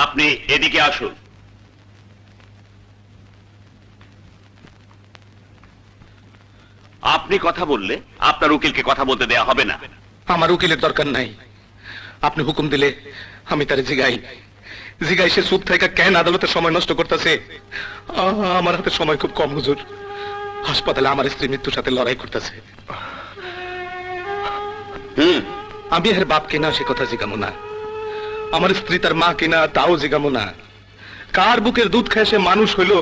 আপনি এদিকে আসুন। আপনি কথা বললে আপনার উকিলকে কথা বলতে দেয়া হবে না। আমার উকিলের দরকার নাই, আপনি হুকুম দিলে আমি তার জিগাই জিগাই সে চুপ থেকে কেন আদালতে সময় নষ্ট করতেছে। আমার হাতে সময় খুব কম হুজুর, হাসপাতালে আমার স্ত্রী মৃত্যুর সাথে লড়াই করতেছে। আমি এর বাপ কিনা সে কথা জিগামো না, আমার স্ত্রী তার মা কিনা তাও জিগামো না। কার বুকের দুধ খায় সে মানুষ হইলো,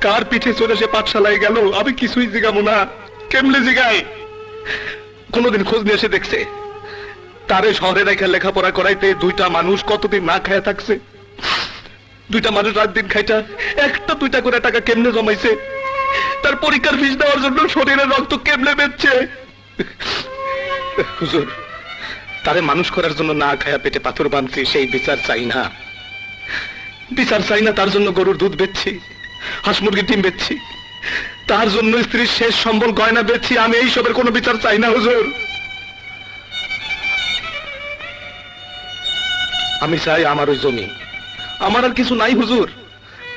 কার পিঠে চলে সে পাঠশালায় গেল, আমি কিছুই জিগামো না। কেমনে জিগাই? কোনদিন খোঁজ নিয়ে এসে দেখছে তারে শহরে রেখে লেখাপড়া করাইতে দুইটা মানুষ কতদিন না খায় থাকছে? দুইটা মানুষ রাত দিন খাইটা একটা দুইটা করে টাকা কেমনে জমাইছে? তার পরীক্ষার ফিস দেওয়ার জন্য শরীরের রক্ত কেমনে বেচছে? হুজুর, তারে মানুষ করার জন্য না খায়া পেটে পাথর বাঁধছি, সেই বিচার চাই না। বিচার চাই না, তার জন্য গরুর দুধ বেচছি, হাঁস মুরগির ডিম বেচছি, তার জন্য স্ত্রীর শেষ সম্বল গয়না বেচছি। আমি এই সবের কোনো বিচার চাই না হুজুর। আমি চাই আমার ওই জমি, আমার আর কিছু নাই হুজুর।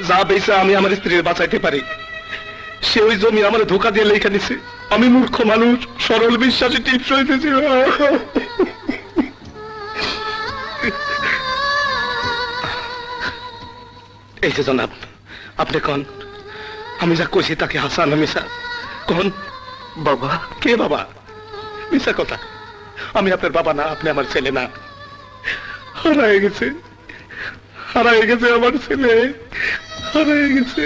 যা বেচা আমি আমার স্ত্রীর বাঁচাইতে পারি, সে ওই জমি আমার ধোকা দিয়ে লেখা নিছে। আমি মূর্খ মানুষ, সরল বিশ্বাসী টিপস হইতেছি। এই যে জনাব, আপনি কন আমি যা কইছি তাকে হাসান মিশা কন? বাবা? কে বাবা? মিশা কথা, আমি আপনার বাবা না, আপনি আমার ছেলে না। হারায় গেছে, হারায় গেছে আমার ছেলে, হারায় গেছে।